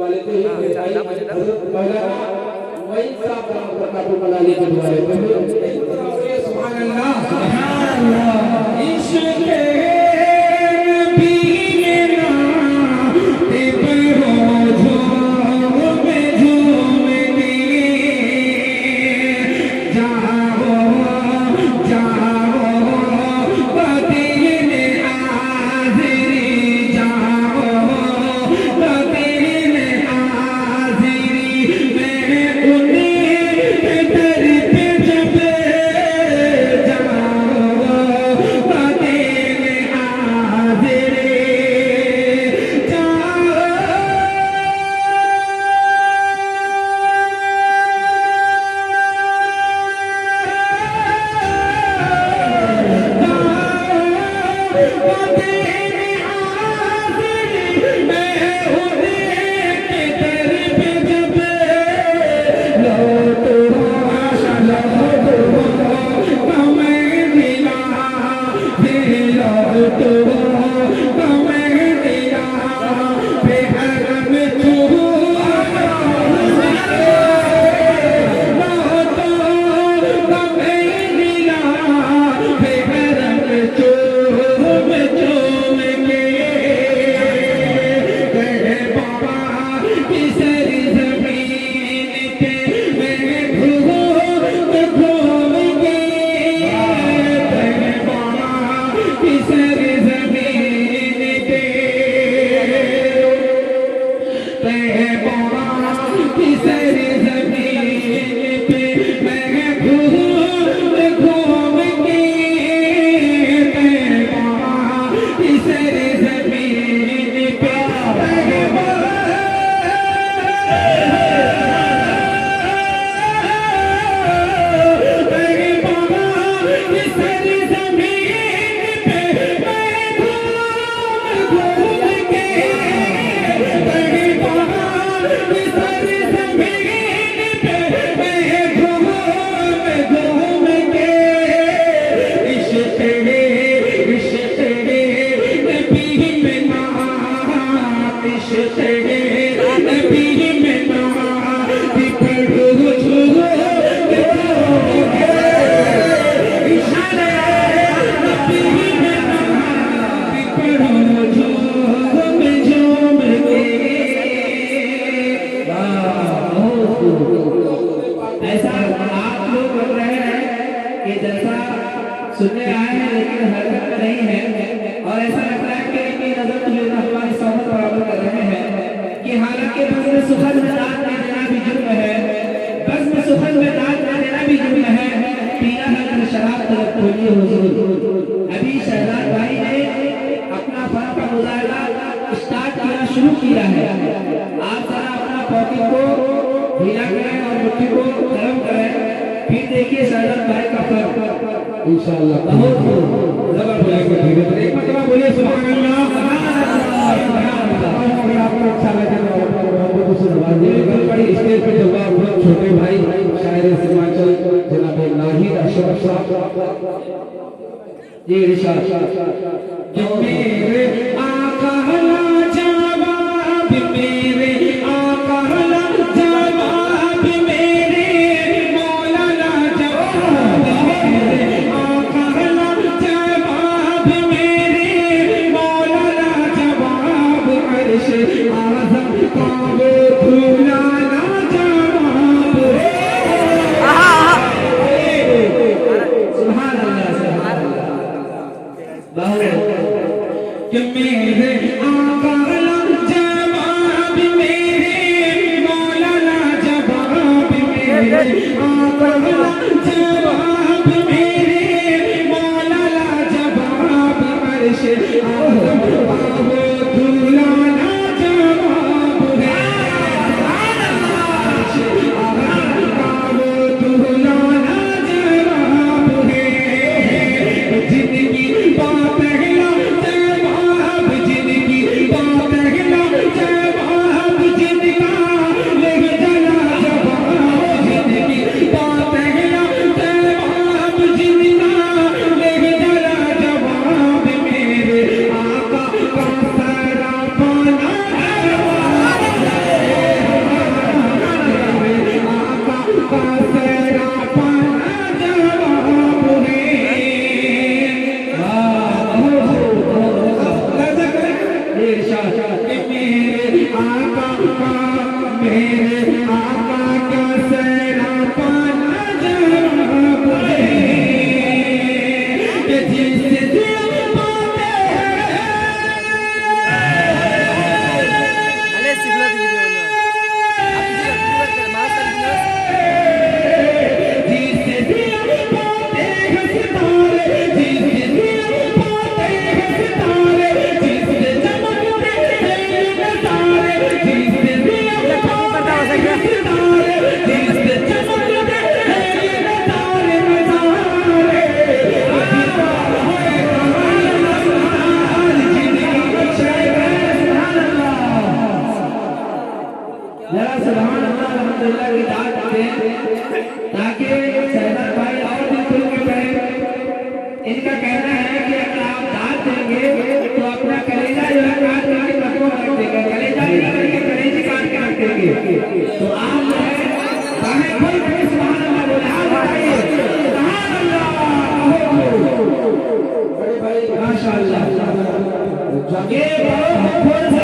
वाले थे हज़रत मौलाना वही साहब बरकातुल्लाह मलाली के वाले थे। सुभान अल्लाह सुभान अल्लाह। इश्क़ सुनने आए हैं लेकिन हरकत में नहीं है और ऐसा लगता है कि इनकी नजर जो है हमारी सोहबत बराबर कर रहे हैं कि हालांकि बस में सुखद में दांत न देना भी जुर्म है, बस में सुखद में दांत न देना भी जुर्म है। पीना है तो शराब तलब खोलिए हुजूर। अभी शहजाद भाई ने अपना फन का मुजाहिरा स्टार्ट किया, शुरू किया है। आप जरा अपना पॉकेट को ढीला करें और मुट्ठी को गर्म करें, फिर देखिए शहजाद भाई का फर्क इंशाअल्लाह बहुत जबर बोलेंगे। धीरे धीरे एक मरतबा बोलिए सुभान अल्लाह। अगर आपको अच्छा लगे तो सुभान बड़ी स्टेज पे जवाब छोटे भाई शायर हिमाचल जनाब नाहिद अशरफ साहब जी इरशाद। जो मेरे आका ला जवाब मेरे आका ला जवाब मेरे मौला ला जवाब मेरे आका ला जवाब मेरे मौला ला जवाब अर्श आज़म का वो भूला ला जवाब। सुभान अल्लाह सुभान अल्लाह। कि मेरे आका ला जवाब मेरे मौला ला जवाब मेरे आका ला जवाब मेरे मौला ला जवाब अर्श आज़म का वो भूला ला जवाब है। अर्श आज़म का वो भूला ला जवाब है। जिंदगी बात है जिंदगी बात आका का, मेरे आका का सेना पाना जरूर है, कि जिससे दिल पाते हैं। अरे सिखला दी वीडियो ना आप जी मास्टर जिससे दिल पाते हैं सितारे, जिससे दिल पाते हैं सितारे, जिससे चमकते हैं ये तारे, जिससे दिल पाते हैं सितारे, जिससे चमकते हैं ये तारे नजारे। दीदार है कमाल सुभान जिनकी बख्शाई है सुभान अल्लाह। जरा सुभान अल्लाह अल्हम्दुलिल्लाह की दाद दें ताकि सहना भाई और भी खुल के पढ़े। इनका कहना है कि अगर आप दाद देंगे तो अपना कलेजा जो है काट करके तत्व रख देंगे, कलेजा नहीं करके कलेजी काट के रख देंगे। तो आप जो है बाहर खोल के सुभान अल्लाह बोले, हाँ बताइए सुभान अल्लाह। बड़े भाई माशाअल्लाह ये बहुत